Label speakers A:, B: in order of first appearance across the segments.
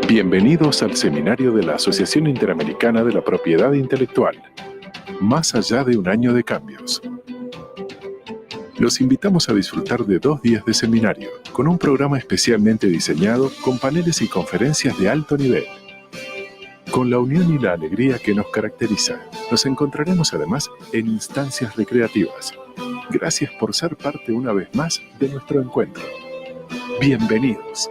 A: Bienvenidos al seminario de la Asociación Interamericana de la Propiedad Intelectual, Más allá de un año de cambios. Los invitamos a disfrutar de 2 días de seminario, con un programa especialmente diseñado con paneles y conferencias de alto nivel. Con la unión y la alegría que nos caracteriza, nos encontraremos además en instancias recreativas. Gracias por ser parte una vez más de nuestro encuentro. Bienvenidos.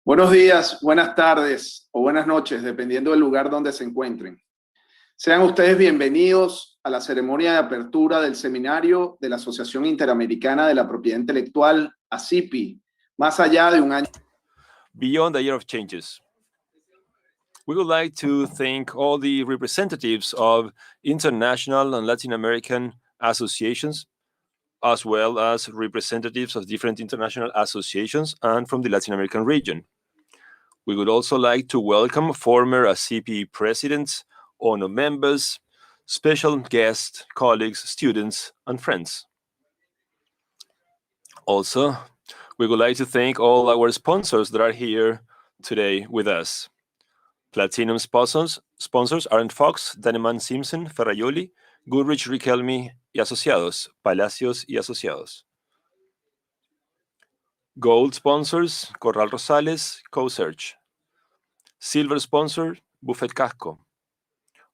B: Buenos días, buenas tardes o buenas noches, dependiendo del lugar donde se encuentren. Sean ustedes bienvenidos a la ceremonia de apertura del seminario de la Asociación Interamericana de la Propiedad Intelectual, ASIPI, más allá de un año.
C: Beyond a year of changes. We would like to thank all the representatives of international and Latin American associations, as well as representatives of different international associations and from the Latin American region. We would also like to welcome former ASIPI presidents, honor members, special guests, colleagues, students, and friends. Also, we would like to thank all our sponsors that are here today with us. Platinum sponsors Aaron Fox, Dannemann, Siemsen, Ferraioli, Goodrich, Riquelme y Asociados, Palacios y Asociados. Gold sponsors, Corral Rosales, CoSearch. Silver sponsor, Buffet Casco.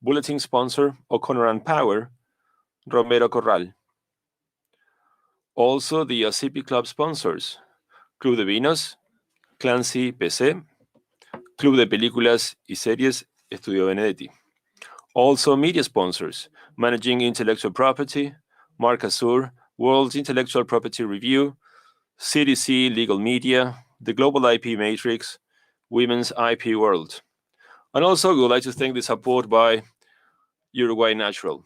C: Bulletin sponsor, O'Connor and Power, Romero Corral. Also the ASIPI Club sponsors, Club de Vinos, Clancy PC, Club de Películas y Series, Estudio Benedetti. Also media sponsors, Managing Intellectual Property, Marc Azur, World Intellectual Property Review, CDC Legal Media, the Global IP Matrix, Women's IP World. And also we would like to thank the support by Uruguay Natural.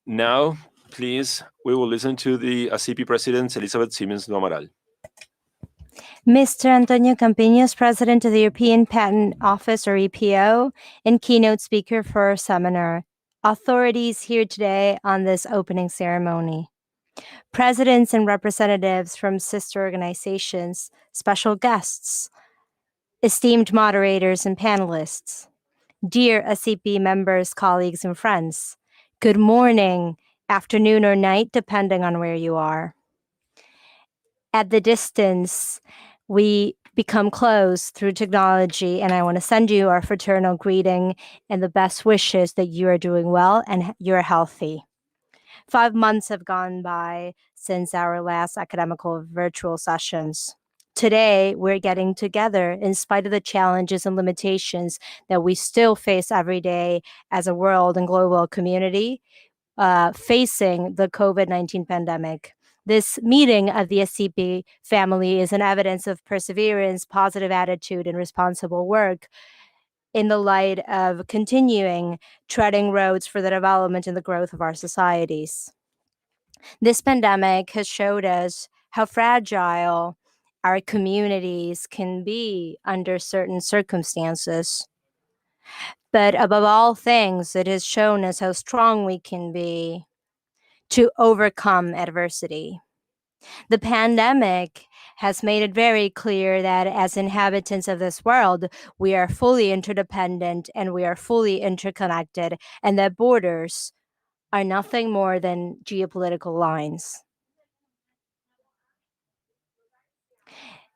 C: Now, please, we will listen to the ASIPI President, Elisabeth Siemsen Amaral.
D: Mr. Antonio Campinos, President of the European Patent Office, or EPO, and keynote speaker for our seminar. Authorities here today on this opening ceremony. Presidents and representatives from sister organizations, special guests, esteemed moderators and panelists, dear ASIPI members, colleagues, and friends, good morning, afternoon, or night, depending on where you are. At the distance, we become close through technology, and I want to send you our fraternal greeting and the best wishes that you are doing well and you're healthy. 5 months have gone by since our last academical virtual sessions. Today, we're getting together in spite of the challenges and limitations that we still face every day as a world and global community facing the COVID-19 pandemic. This meeting of the ASIPI family is an evidence of perseverance, positive attitude, and responsible work in the light of continuing treading roads for the development and the growth of our societies. This pandemic has showed us how fragile our communities can be under certain circumstances. But above all things, it has shown us how strong we can be to overcome adversity. The pandemic has made it very clear that as inhabitants of this world, we are fully interdependent and we are fully interconnected, and that borders are nothing more than geopolitical lines.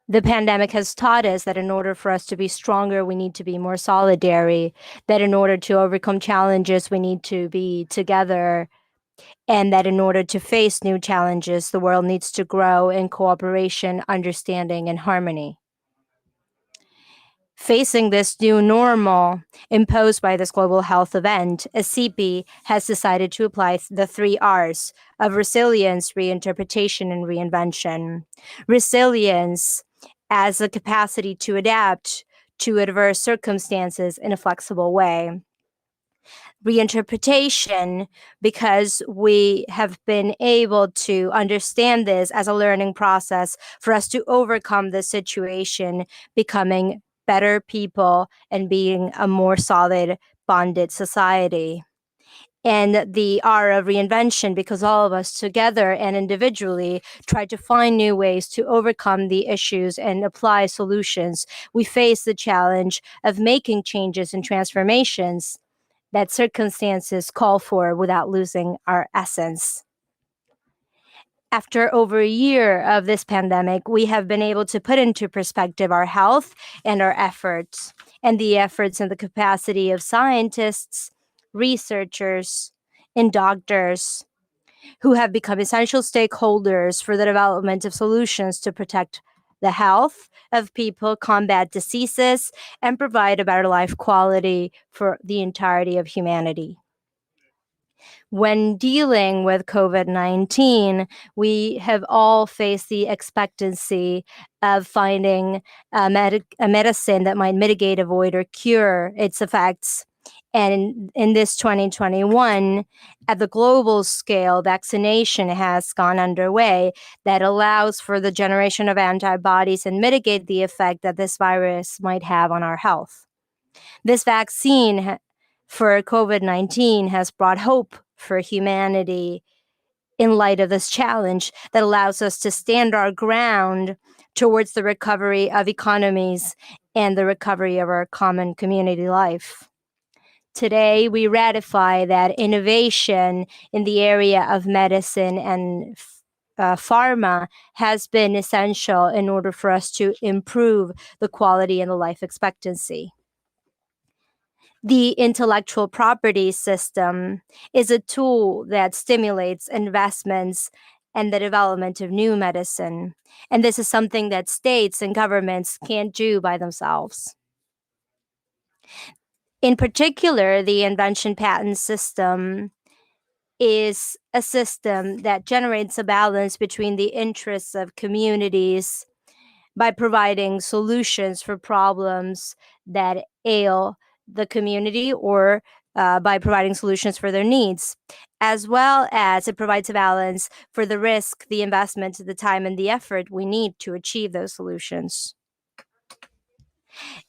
D: The pandemic has taught us that in order for us to be stronger, we need to be more solidary, that in order to overcome challenges, we need to be together, and that in order to face new challenges, the world needs to grow in cooperation, understanding, and harmony. Facing this new normal imposed by this global health event, ASIPI has decided to apply the 3 R's of resilience, reinterpretation, and reinvention. Resilience as the capacity to adapt to adverse circumstances in a flexible way. Reinterpretation, because we have been able to understand this as a learning process for us to overcome this situation, becoming better people and being a more solid, bonded society. And the R of reinvention, because all of us together and individually try to find new ways to overcome the issues and apply solutions. We face the challenge of making changes and transformations that circumstances call for without losing our essence. After over a year of this pandemic, we have been able to put into perspective our health and our efforts, and the efforts and the capacity of scientists, researchers, and doctors who have become essential stakeholders for the development of solutions to protect the health of people, combat diseases, and provide a better life quality for the entirety of humanity. When dealing with COVID-19, we have all faced the expectancy of finding a medicine that might mitigate, avoid, or cure its effects. And in this 2021, at the global scale, vaccination has gone underway that allows for the generation of antibodies and mitigate the effect that this virus might have on our health. This vaccine for COVID-19 has brought hope for humanity in light of this challenge that allows us to stand our ground towards the recovery of economies and the recovery of our common community life. Today, we ratify that innovation in the area of medicine and pharma has been essential in order for us to improve the quality and the life expectancy. The intellectual property system is a tool that stimulates investments and the development of new medicine. And this is something that states and governments can't do by themselves. In particular, the invention patent system is a system that generates a balance between the interests of communities by providing solutions for problems that ail the community or by providing solutions for their needs, as well as it provides a balance for the risk, the investment, the time, and the effort we need to achieve those solutions.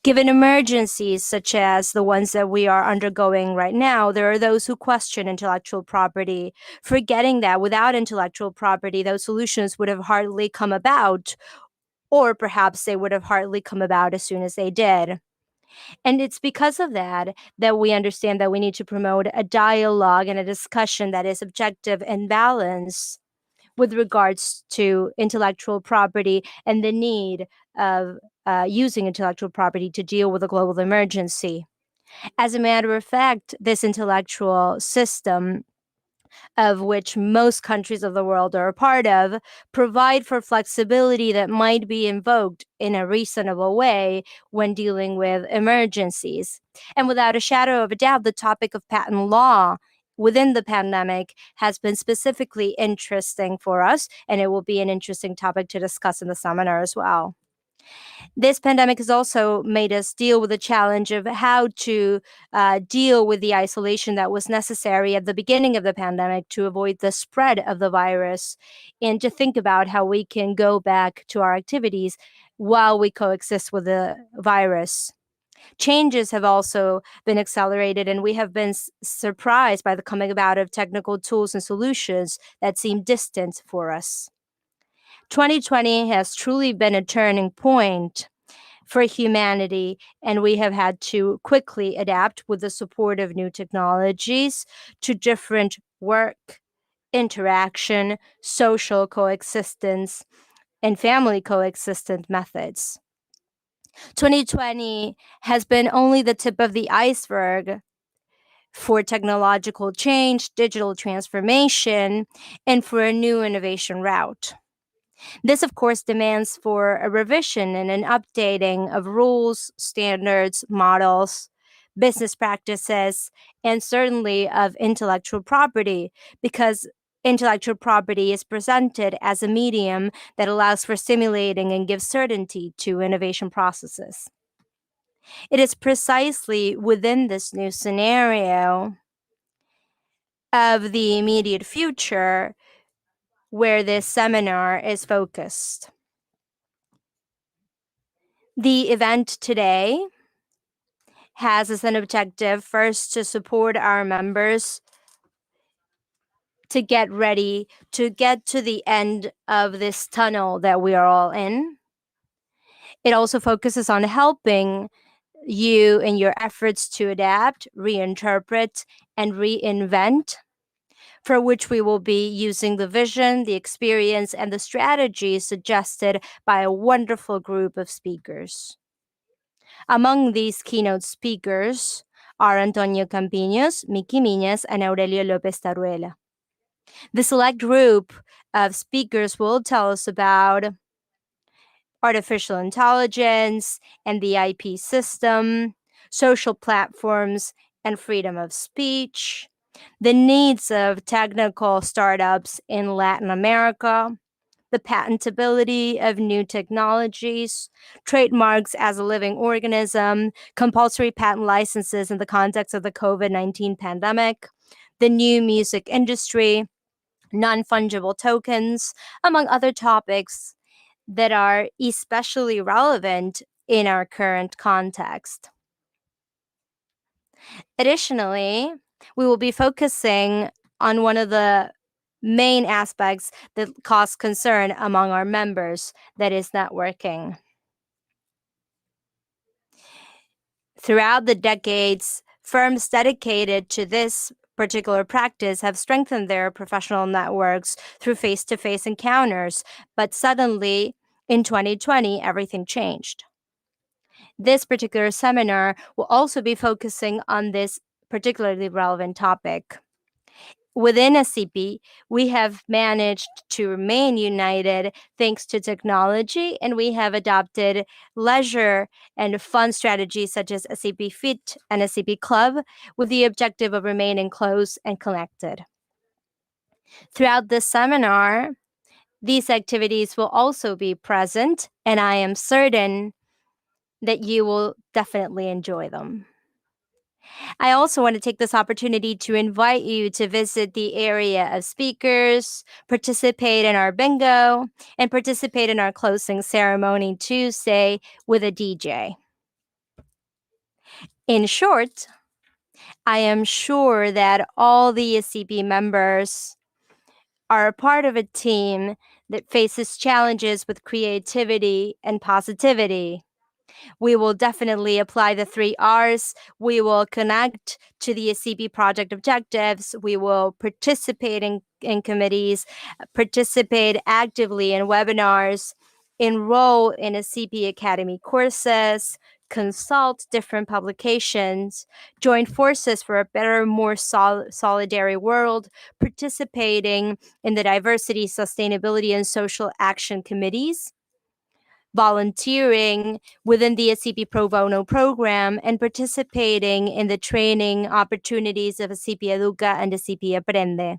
D: Given emergencies such as the ones that we are undergoing right now, there are those who question intellectual property, forgetting that without intellectual property, those solutions would have hardly come about, or perhaps they would have hardly come about as soon as they did. And it's because of that that we understand that we need to promote a dialogue and a discussion that is objective and balanced with regards to intellectual property and the need of using intellectual property to deal with a global emergency. As a matter of fact, this intellectual system, of which most countries of the world are a part of, provide for flexibility that might be invoked in a reasonable way when dealing with emergencies. And without a shadow of a doubt, the topic of patent law within the pandemic has been specifically interesting for us, and it will be an interesting topic to discuss in the seminar as well. This pandemic has also made us deal with the challenge of how to deal with the isolation that was necessary at the beginning of the pandemic to avoid the spread of the virus, and to think about how we can go back to our activities while we coexist with the virus. Changes have also been accelerated, and we have been surprised by the coming about of technical tools and solutions that seem distant for us. 2020 has truly been a turning point for humanity, and we have had to quickly adapt with the support of new technologies to different work, interaction, social coexistence, and family coexistence methods. 2020 has been only the tip of the iceberg for technological change, digital transformation, and for a new innovation route. This, of course, demands for a revision and an updating of rules, standards, models, business practices, and certainly of intellectual property, because intellectual property is presented as a medium that allows for stimulating and gives certainty to innovation processes. It is precisely within this new scenario of the immediate future where this seminar is focused. The event today has as an objective first to support our members to get ready to get to the end of this tunnel that we are all in. It also focuses on helping you in your efforts to adapt, reinterpret, and reinvent, for which we will be using the vision, the experience, and the strategies suggested by a wonderful group of speakers. Among these keynote speakers are Antonio Campinos, Miki Miñas, and Aurelio López Taruela. The select group of speakers will tell us about artificial intelligence and the IP system, social platforms and freedom of speech, the needs of technical startups in Latin America, the patentability of new technologies, trademarks as a living organism, compulsory patent licenses in the context of the COVID-19 pandemic, the new music industry, non-fungible tokens, among other topics that are especially relevant in our current context. Additionally, we will be focusing on one of the main aspects that cause concern among our members, that is networking. Throughout the decades, firms dedicated to this particular practice have strengthened their professional networks through face-to-face encounters, but suddenly in 2020, everything changed. This particular seminar will also be focusing on this particularly relevant topic. Within ASIPI, we have managed to remain united thanks to technology, and we have adopted leisure and fun strategies such as ASIPI Fit and ASIPI Club with the objective of remaining close and connected. Throughout this seminar, these activities will also be present, and I am certain that you will definitely enjoy them. I also want to take this opportunity to invite you to visit the area of speakers, participate in our bingo, and participate in our closing ceremony Tuesday with a DJ. In short, I am sure that all the ASIPI members are a part of a team that faces challenges with creativity and positivity. We will definitely apply the 3 R's. We will connect to the ASIPI project objectives. We will participate in committees, participate actively in webinars, enroll in ASIPI Academy courses, consult different publications, join forces for a better, more solidary world, participating in the diversity, sustainability, and social action committees, volunteering within the ASIPI Pro Bono program, and participating in the training opportunities of ASIPI Educa and ASIPI Aprende,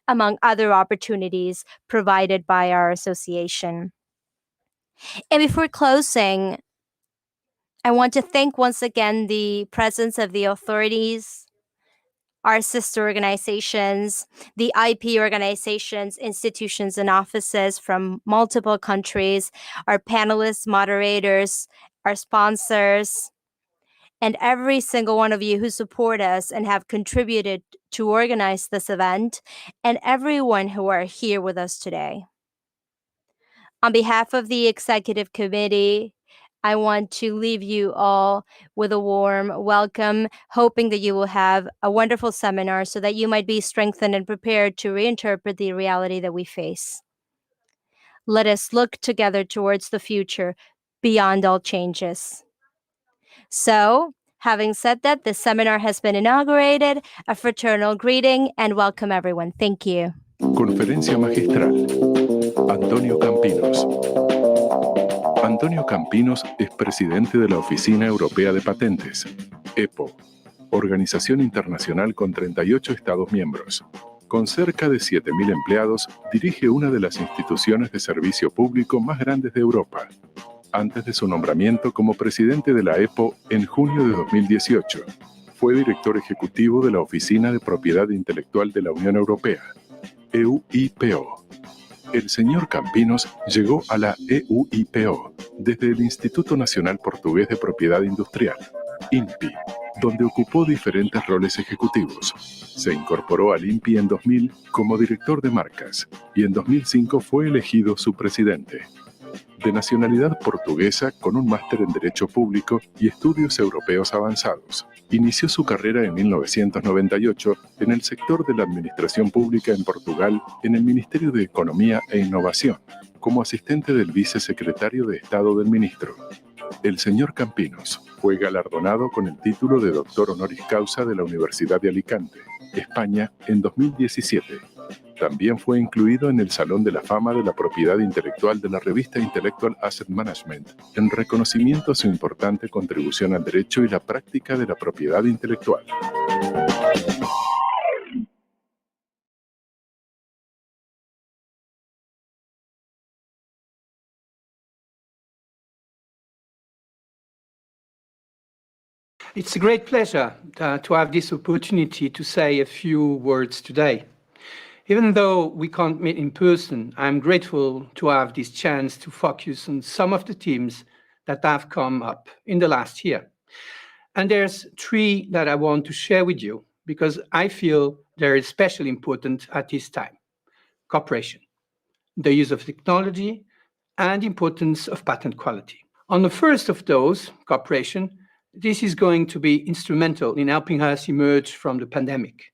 D: among other opportunities provided by our association. And before closing, I want to thank once again the presence of the authorities, our sister organizations, the IP organizations, institutions, and offices from multiple countries, our panelists, moderators, our sponsors, and every single one of you who support us and have contributed to organize this event, and everyone who are here with us today. On behalf of the executive committee, I want to leave you all with a warm welcome, hoping that you will have a wonderful seminar so that you might be strengthened and prepared to reinterpret the reality that we face. Let us look together towards the future beyond all changes. So, having said that, this seminar has been inaugurated. A fraternal greeting and welcome, everyone. Thank you.
A: Conferencia magistral. Antonio Campinos. Antonio Campinos es presidente de la Oficina Europea de Patentes, EPO, organización internacional con 38 Estados miembros. Con cerca de 7.000 empleados, dirige una de las instituciones de servicio público más grandes de Europa. Antes de su nombramiento como presidente de la EPO en junio de 2018, fue director ejecutivo de la Oficina de Propiedad Intelectual de la Unión Europea, EUIPO. El señor Campinos llegó a la EUIPO desde el Instituto Nacional Portugués de Propiedad Industrial, INPI, donde ocupó diferentes roles ejecutivos. Se incorporó al INPI en 2000 como director de marcas y en 2005 fue elegido su presidente. De nacionalidad portuguesa con un máster en Derecho Público y Estudios Europeos Avanzados. Inició su carrera en 1998 en el sector de la administración pública en Portugal en el Ministerio de Economía e Innovación, como asistente del vicesecretario de Estado del ministro. El señor Campinos fue galardonado con el título de doctor honoris causa de la Universidad de Alicante, España, en 2017. También fue incluido en el Salón de la Fama de la Propiedad Intelectual de la revista Intellectual Asset Management, en reconocimiento a su importante contribución al derecho y la práctica de la propiedad intelectual.
E: It's a great pleasure to have this opportunity to say a few words today. Even though we can't meet in person, I'm grateful to have this chance to focus on some of the themes that have come up in the last year. And there's three that I want to share with you because I feel they're especially important at this time. Cooperation, the use of technology, and the importance of patent quality. On the first of those, cooperation, this is going to be instrumental in helping us emerge from the pandemic.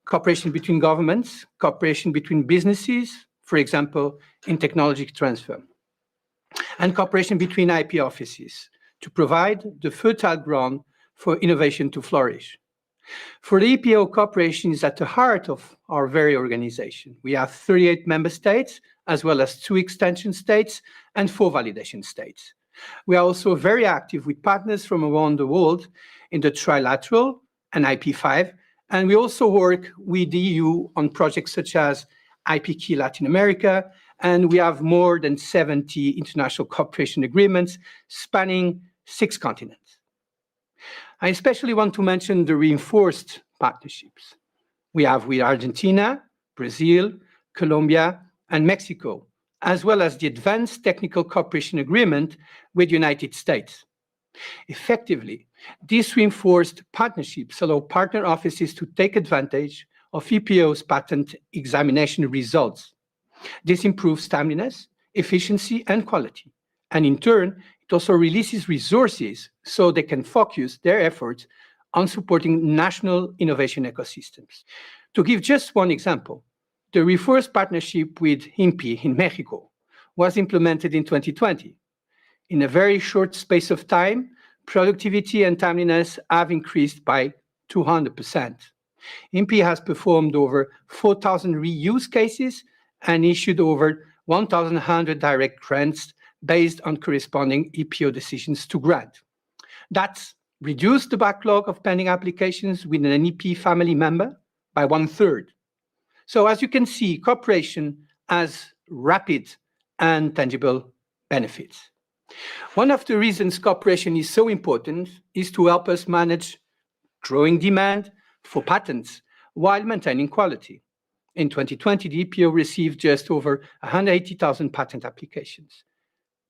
E: Cooperation between governments, cooperation between businesses, for example, in technology transfer, and cooperation between IP offices to provide the fertile ground for innovation to flourish. For the EPO, cooperation is at the heart of our very organization. We have 38 member states, as well as 2 extension states and 4 validation states. We are also very active with partners from around the world in the trilateral and IP5, and we also work with the EU on projects such as IP Key Latin America, and we have more than 70 international cooperation agreements spanning 6 continents. I especially want to mention the reinforced partnerships we have with Argentina, Brazil, Colombia, and Mexico, as well as the Advanced Technical Cooperation Agreement with the United States. Effectively, these reinforced partnerships allow partner offices to take advantage of EPO's patent examination results. This improves timeliness, efficiency, and quality. And in turn, it also releases resources so they can focus their efforts on supporting national innovation ecosystems. To give just one example, the reinforced partnership with INPI in Mexico was implemented in 2020. In a very short space of time, productivity and timeliness have increased by 200%. INPI has performed over 4,000 reuse cases and issued over 1,100 direct grants based on corresponding EPO decisions to grant. That's reduced the backlog of pending applications within an EP family member by 1/3. So as you can see, cooperation has rapid and tangible benefits. One of the reasons cooperation is so important is to help us manage growing demand for patents while maintaining quality. In 2020, the EPO received just over 180,000 patent applications.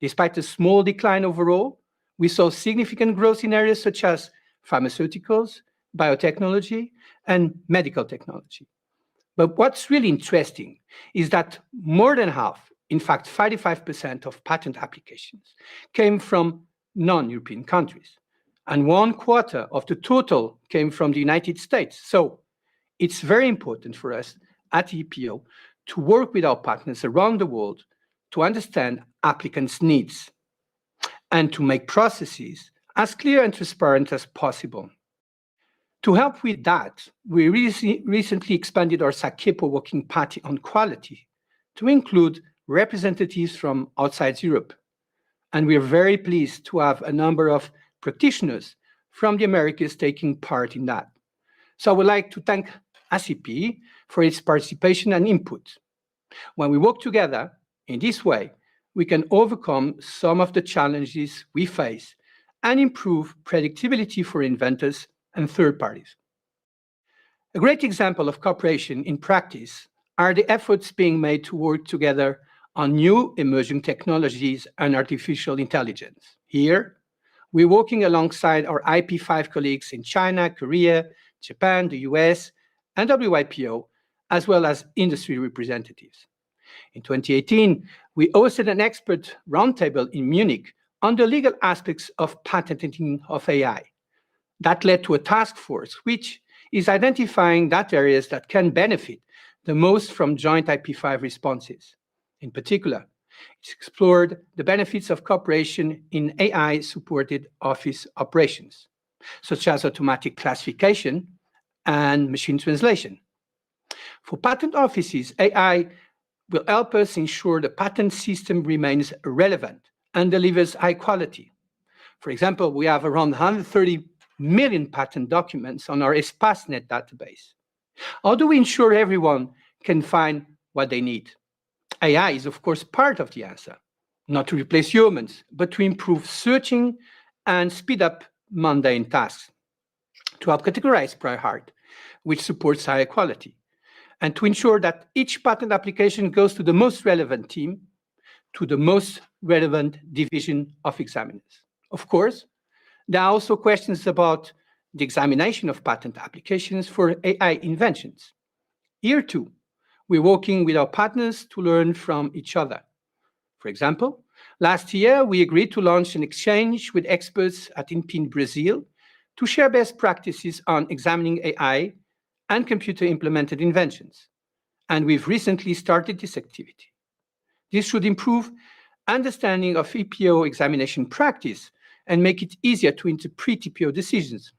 E: Despite a small decline overall, we saw significant growth in areas such as pharmaceuticals, biotechnology, and medical technology. But what's really interesting is that more than half, in fact, 55% of patent applications came from non-European countries, and 1/4 of the total came from the United States. So it's very important for us at EPO to work with our partners around the world to understand applicants' needs and to make processes as clear and transparent as possible. To help with that, we recently expanded our SACEPO working party on quality to include representatives from outside Europe. And we are very pleased to have a number of practitioners from the Americas taking part in that. So I would like to thank ASIPI for its participation and input. When we work together in this way, we can overcome some of the challenges we face and improve predictability for inventors and third parties. A great example of cooperation in practice are the efforts being made to work together on new emerging technologies and artificial intelligence. Here, we're working alongside our IP5 colleagues in China, Korea, Japan, the US, and WIPO, as well as industry representatives. In 2018, we hosted an expert roundtable in Munich on the legal aspects of patenting of AI. That led to a task force, which is identifying that areas that can benefit the most from joint IP5 responses. In particular, it's explored the benefits of cooperation in AI-supported office operations, such as automatic classification and machine translation. For patent offices, AI will help us ensure the patent system remains relevant and delivers high quality. For example, we have around 130 million patent documents on our ESPASnet database. How do we ensure everyone can find what they need? AI is, of course, part of the answer, not to replace humans, but to improve searching and speed up mundane tasks, to help categorize prior art, which supports higher quality, and to ensure that each patent application goes to the most relevant team, to the most relevant division of examiners. Of course, there are also questions about the examination of patent applications for AI inventions. Here too, we're working with our partners to learn from each other. For example, last year, we agreed to launch an exchange with experts at ENG in Brazil to share best practices on examining AI and computer-implemented inventions. And we've recently started this activity. This should improve understanding of EPO examination practice and make it easier to interpret EPO decisions.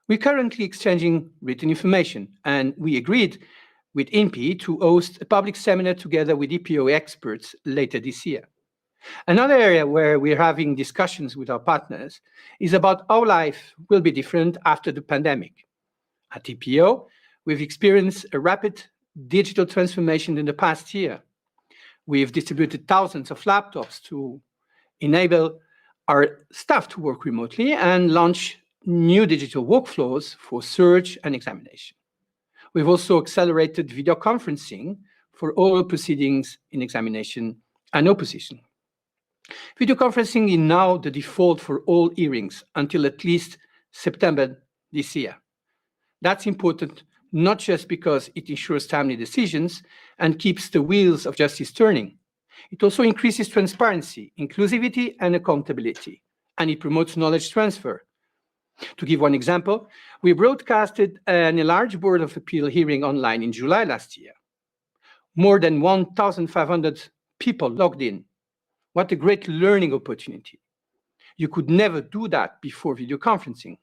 E: We're currently exchanging written information, and we agreed with ENG to host a public seminar together with EPO experts later this year. Another area where we're having discussions with our partners is about how life will be different after the pandemic. At EPO, we've experienced a rapid digital transformation in the past year. We've distributed thousands of laptops to enable our staff to work remotely and launch new digital workflows for search and examination. We've also accelerated video conferencing for oral proceedings in examination and opposition. Video conferencing is now the default for all hearings until at least September this year. That's important not just because it ensures timely decisions and keeps the wheels of justice turning. It also increases transparency, inclusivity, and accountability, and it promotes knowledge transfer. To give one example, we broadcasted an enlarged Board of Appeal hearing online in July last year. More than 1,500 people logged in. What a great learning opportunity. You could never do that before video conferencing.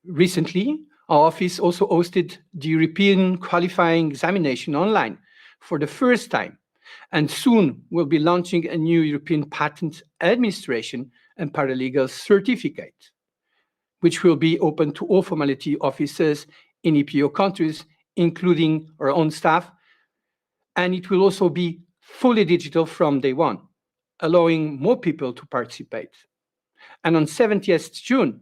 E: Recently, our office also hosted the European qualifying examination online for the first time, and soon we'll be launching a new European Patent Administration and Paralegal Certificate, which will be open to all formality officers in EPO countries, including our own staff, and it will also be fully digital from day one, allowing more people to participate. And on 17th June,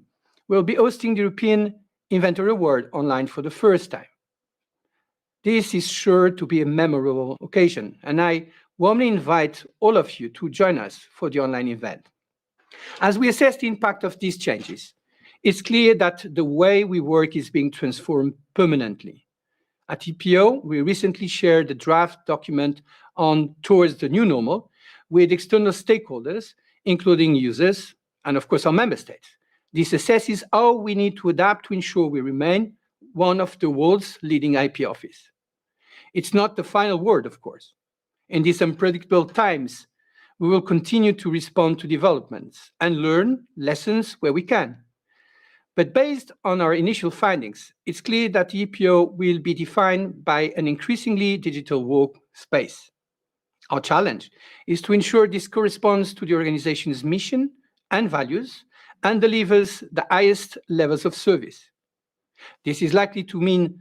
E: we'll be hosting the European Inventor Award online for the first time. This is sure to be a memorable occasion, and I warmly invite all of you to join us for the online event. As we assess the impact of these changes, it's clear that the way we work is being transformed permanently. At EPO, we recently shared the draft document on Towards the New Normal with external stakeholders, including users, and of course our member states. This assesses how we need to adapt to ensure we remain one of the world's leading IP office. It's not the final word, of course. In these unpredictable times, we will continue to respond to developments and learn lessons where we can. But based on our initial findings, it's clear that the EPO will be defined by an increasingly digital workspace. Our challenge is to ensure this corresponds to the organization's mission and values and delivers the highest levels of service. This is likely to mean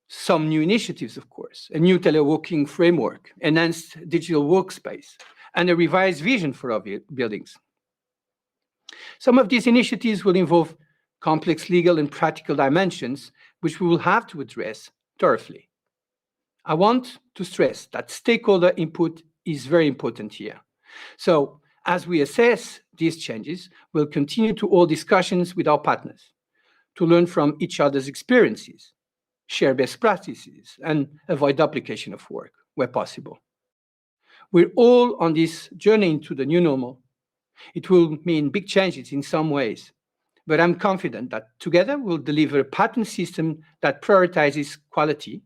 E: some new initiatives, of course, a new teleworking framework, enhanced digital workspace, and a revised vision for our buildings. Some of these initiatives will involve complex legal and practical dimensions, which we will have to address thoroughly. I want to stress that stakeholder input is very important here. So, as we assess these changes, we'll continue to hold discussions with our partners to learn from each other's experiences, share best practices, and avoid duplication of work where possible. We're all on this journey into the new normal. It will mean big changes in some ways, but I'm confident that together we'll deliver a patent system that prioritizes quality,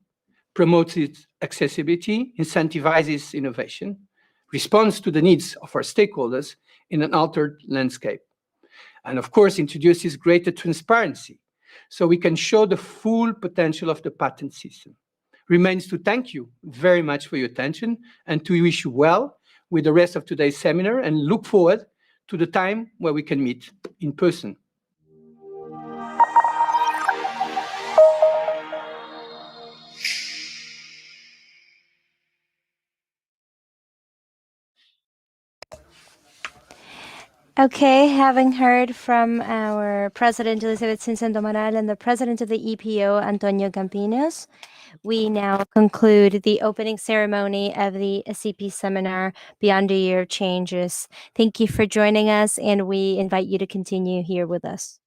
E: promotes its accessibility, incentivizes innovation, responds to the needs of our stakeholders in an altered landscape, and of course introduces greater transparency so we can show the full potential of the patent system. Remains to thank you very much for your attention and to wish you well with the rest of today's seminar and look forward to the time where we can meet in person.
D: Okay, having heard from our President Elisabeth Siemsen and the President of the EPO, Antonio Campinos, we now conclude the opening ceremony of the ASIPI seminar, Beyond a Year of Changes. Thank you for joining us, and we invite you to continue here with us.